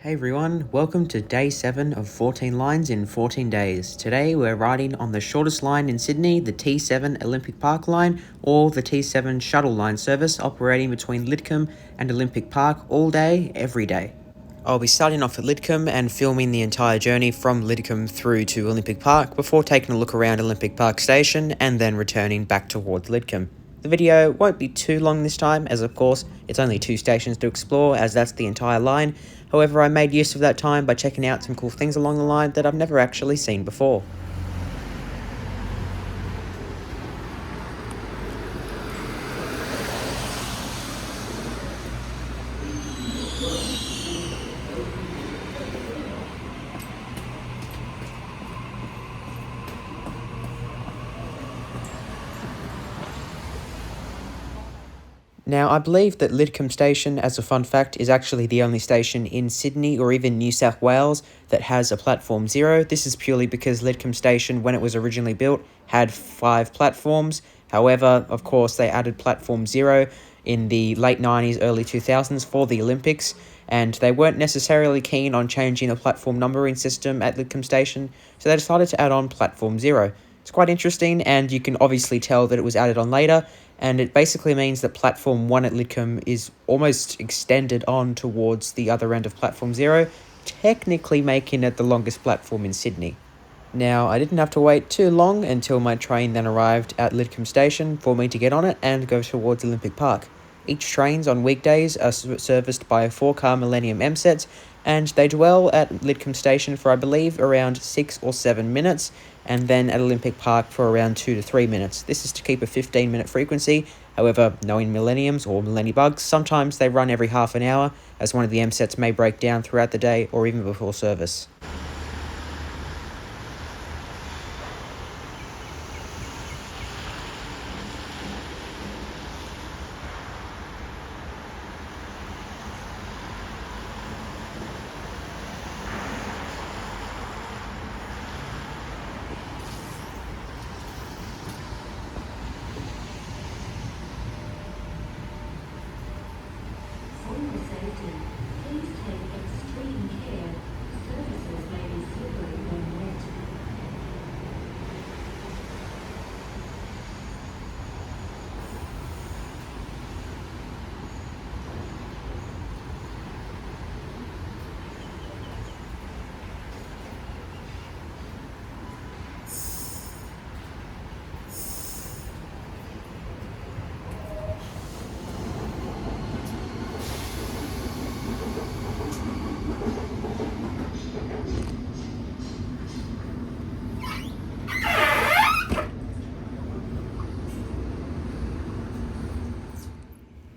Hey everyone, welcome to day 7 of 14 lines in 14 days. Today we're riding on the shortest line in Sydney, the T7 Olympic Park line, or the T7 shuttle line service operating between Lidcombe and Olympic Park all day, every day. I'll be starting off at Lidcombe and filming the entire journey from Lidcombe through to Olympic Park before taking a look around Olympic Park Station and then returning back towards Lidcombe. The video won't be too long this time, as of course it's only 2 stations to explore, as that's the entire line. However, I made use of that time by checking out some cool things along the line that I've never actually seen before. Now, I believe that Lidcombe Station, as a fun fact, is actually the only station in Sydney or even New South Wales that has a platform 0. This is purely because Lidcombe Station, when it was originally built, had 5 platforms. However, of course, they added platform 0 in the late 90s, early 2000s for the Olympics, and they weren't necessarily keen on changing the platform numbering system at Lidcombe Station, so they decided to add on platform 0. It's quite interesting, and you can obviously tell that it was added on later, and it basically means that platform 1 at Lidcombe is almost extended on towards the other end of platform 0, technically making it the longest platform in Sydney. Now, I didn't have to wait too long until my train then arrived at Lidcombe Station for me to get on it and go towards Olympic Park. Each trains on weekdays are serviced by 4-car Millennium M-sets, and they dwell at Lidcombe Station for, I believe, around 6 or 7 minutes, and then at Olympic Park for around 2 to 3 minutes. This is to keep a 15-minute frequency. However, knowing Millenniums or Millennibugs, sometimes they run every half an hour, as one of the M-sets may break down throughout the day or even before service.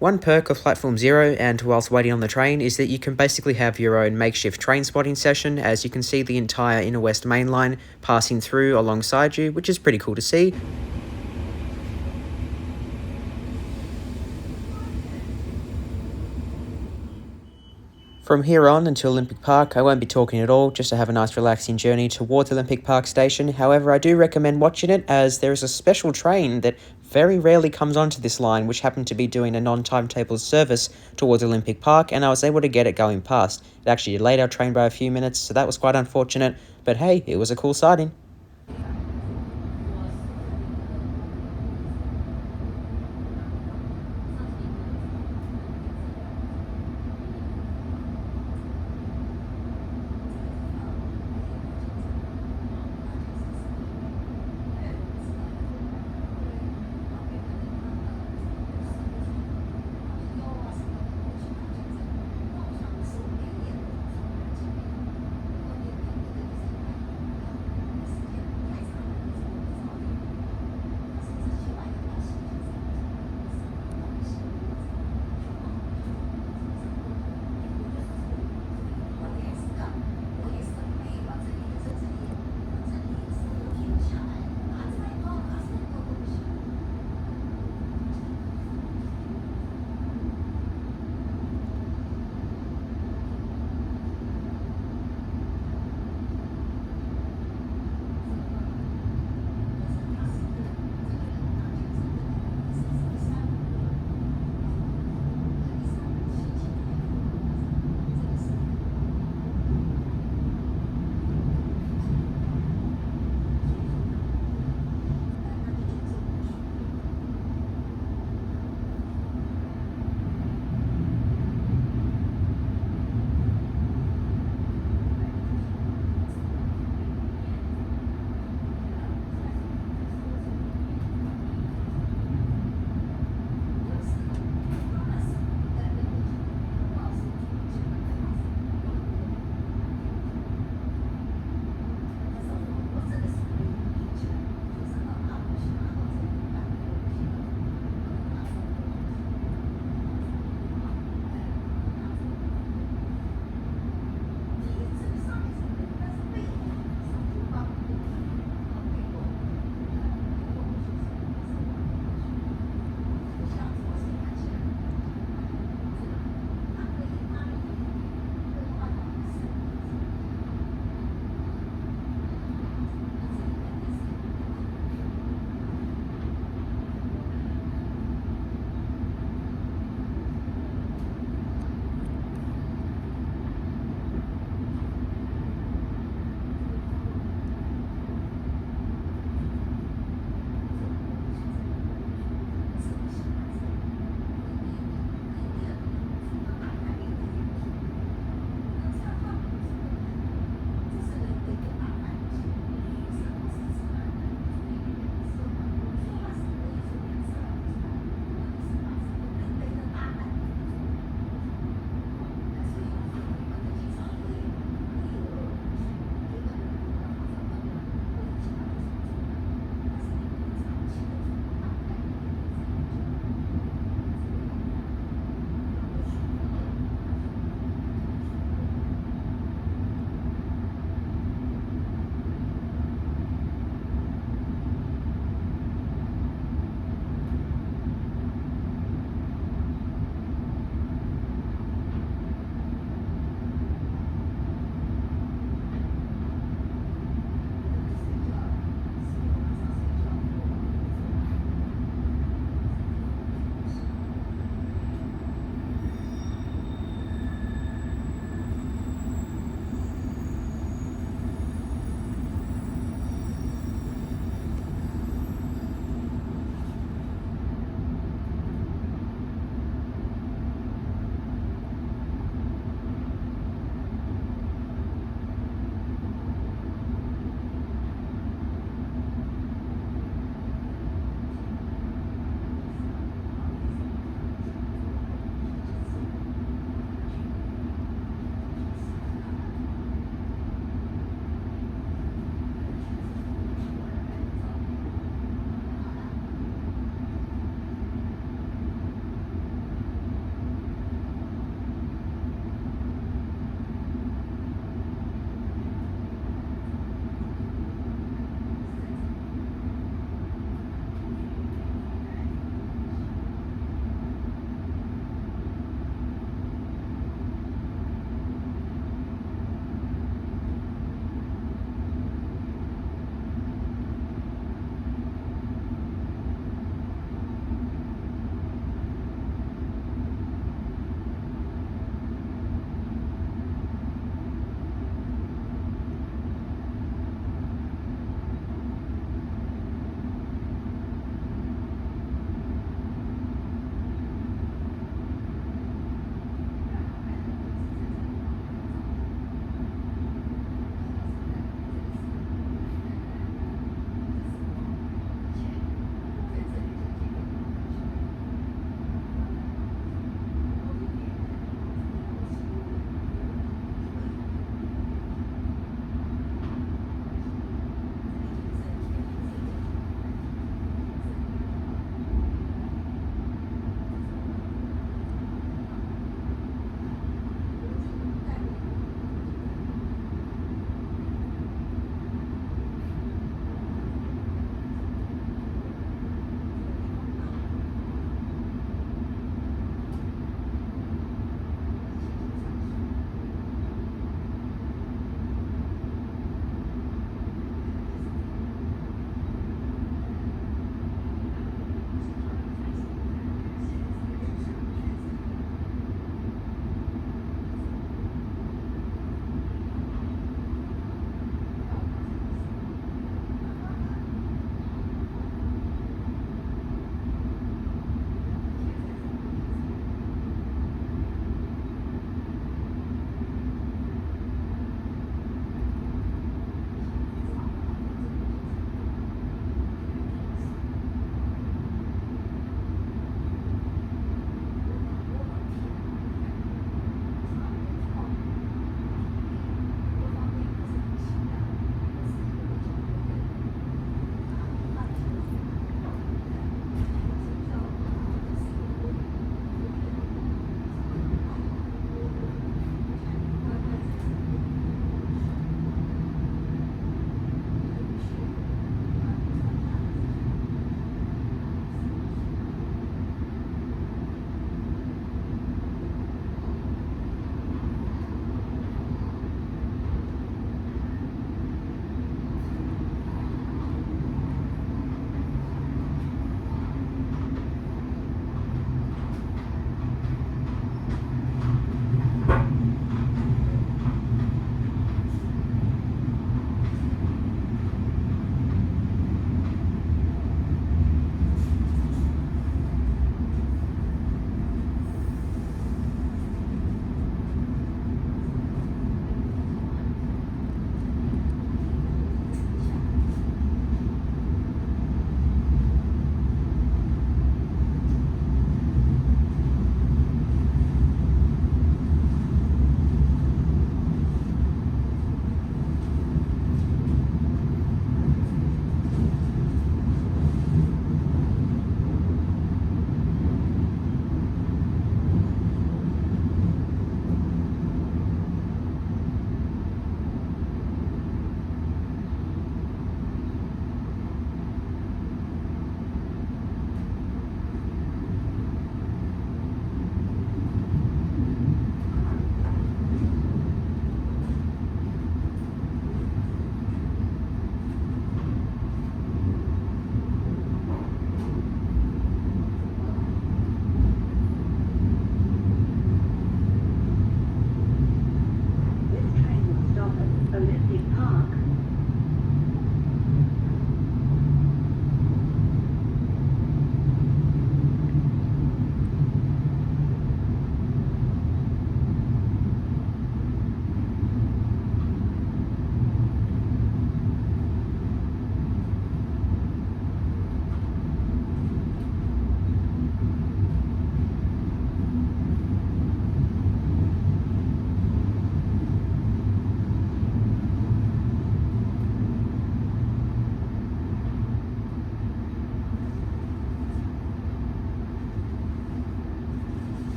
One perk of Platform 0 and whilst waiting on the train is that you can basically have your own makeshift train spotting session, as you can see the entire Inner West Main Line passing through alongside you, which is pretty cool to see. From here on until Olympic Park, I won't be talking at all, just to have a nice relaxing journey towards Olympic Park Station. However, I do recommend watching it, as there is a special train that very rarely comes onto this line, which happened to be doing a non-timetable service towards Olympic Park, and I was able to get it going past. It actually delayed our train by a few minutes, so that was quite unfortunate, but hey, it was a cool sighting.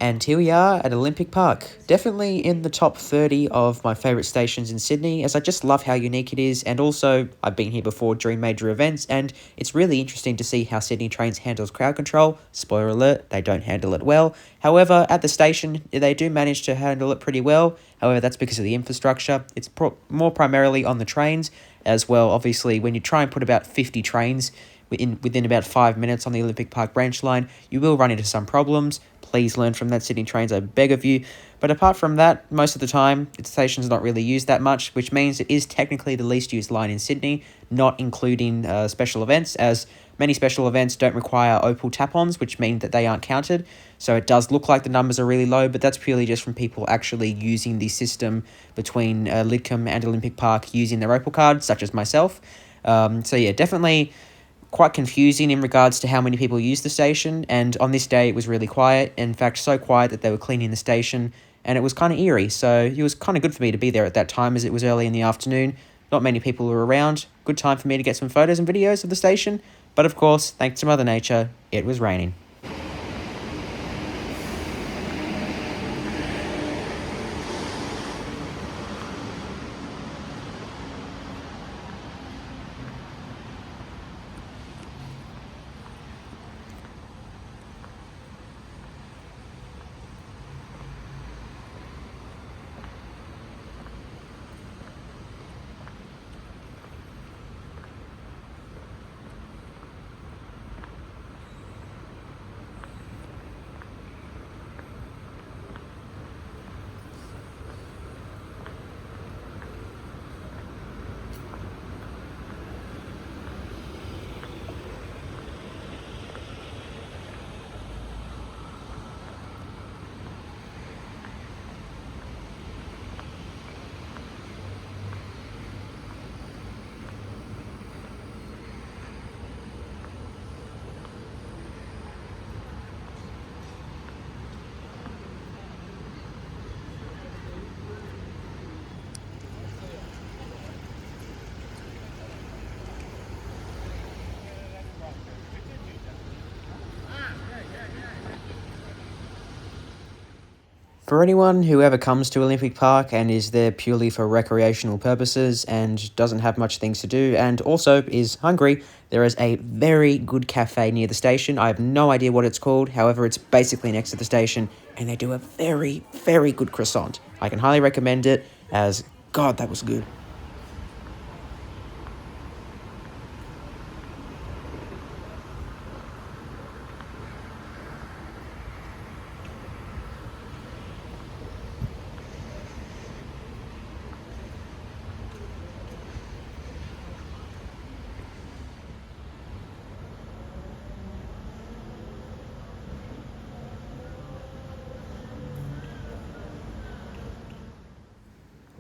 And here we are at Olympic Park, definitely in the top 30 of my favourite stations in Sydney, as I just love how unique it is, and also I've been here before during major events, and it's really interesting to see how Sydney Trains handles crowd control. Spoiler alert, they don't handle it well. However, at the station, they do manage to handle it pretty well. However, that's because of the infrastructure. It's more primarily on the trains as well. Obviously, when you try and put about 50 trains within about 5 minutes on the Olympic Park branch line, you will run into some problems. Please learn from that, Sydney Trains, I beg of you. But apart from that, most of the time, the station's not really used that much, which means it is technically the least used line in Sydney, not including special events, as many special events don't require Opal tap-ons, which mean that they aren't counted. So it does look like the numbers are really low, but that's purely just from people actually using the system between Lidcombe and Olympic Park using their Opal card, such as myself. So yeah, definitely quite confusing in regards to how many people use the station, and on this day it was really quiet. In fact, so quiet that they were cleaning the station, and it was kind of eerie, so it was kind of good for me to be there at that time, as it was early in the afternoon. Not many people were around. Good time for me to get some photos and videos of the station, but of course, thanks to Mother Nature, it was raining. For anyone who ever comes to Olympic Park and is there purely for recreational purposes and doesn't have much things to do and also is hungry, there is a very good cafe near the station. I have no idea what it's called, however, it's basically next to the station, and they do a very, very good croissant. I can highly recommend it, as, God, that was good.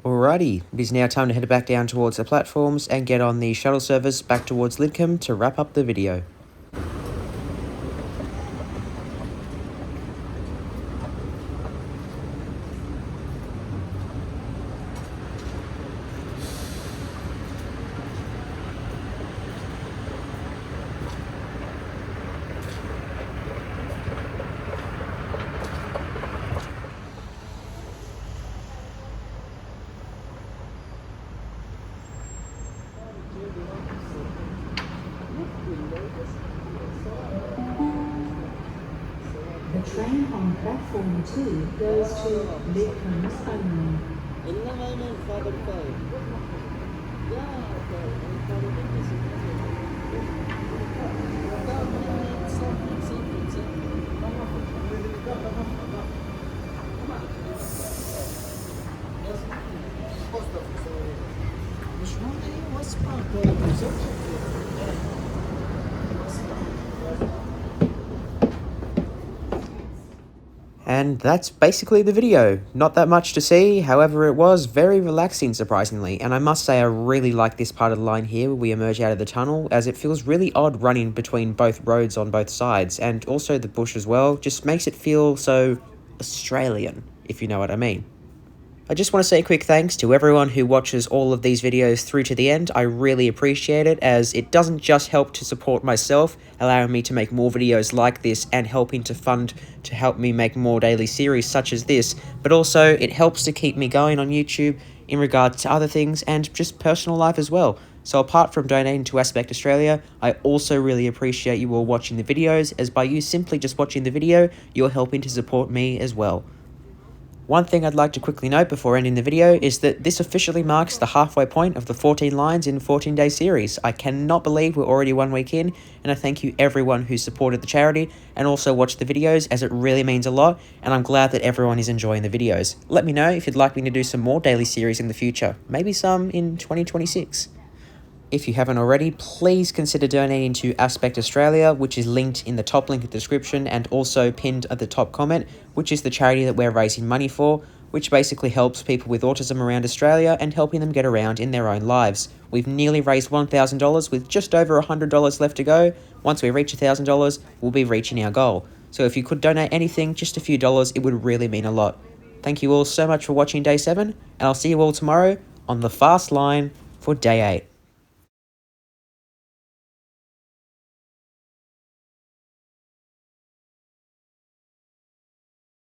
Alrighty, it is now time to head back down towards the platforms and get on the shuttle service back towards Lidcombe to wrap up the video. The train on platform 2 goes to Lidcombe only. And that's basically the video. Not that much to see, however it was very relaxing surprisingly, and I must say I really like this part of the line here where we emerge out of the tunnel, as it feels really odd running between both roads on both sides, and also the bush as well, just makes it feel so Australian, if you know what I mean. I just want to say a quick thanks to everyone who watches all of these videos through to the end. I really appreciate it, as it doesn't just help to support myself, allowing me to make more videos like this and helping to fund to help me make more daily series such as this, but also it helps to keep me going on YouTube in regards to other things and just personal life as well. So apart from donating to Aspect Australia, I also really appreciate you all watching the videos, as by you simply just watching the video, you're helping to support me as well. One thing I'd like to quickly note before ending the video is that this officially marks the halfway point of the 14 lines in 14-day series. I cannot believe we're already 1 week in, and I thank you everyone who supported the charity and also watched the videos, as it really means a lot, and I'm glad that everyone is enjoying the videos. Let me know if you'd like me to do some more daily series in the future, maybe some in 2026. If you haven't already, please consider donating to Aspect Australia, which is linked in the top link in the description and also pinned at the top comment, which is the charity that we're raising money for, which basically helps people with autism around Australia and helping them get around in their own lives. We've nearly raised $1,000 with just over $100 left to go. Once we reach $1,000, we'll be reaching our goal. So if you could donate anything, just a few dollars, it would really mean a lot. Thank you all so much for watching Day 7, and I'll see you all tomorrow on the fast line for Day 8.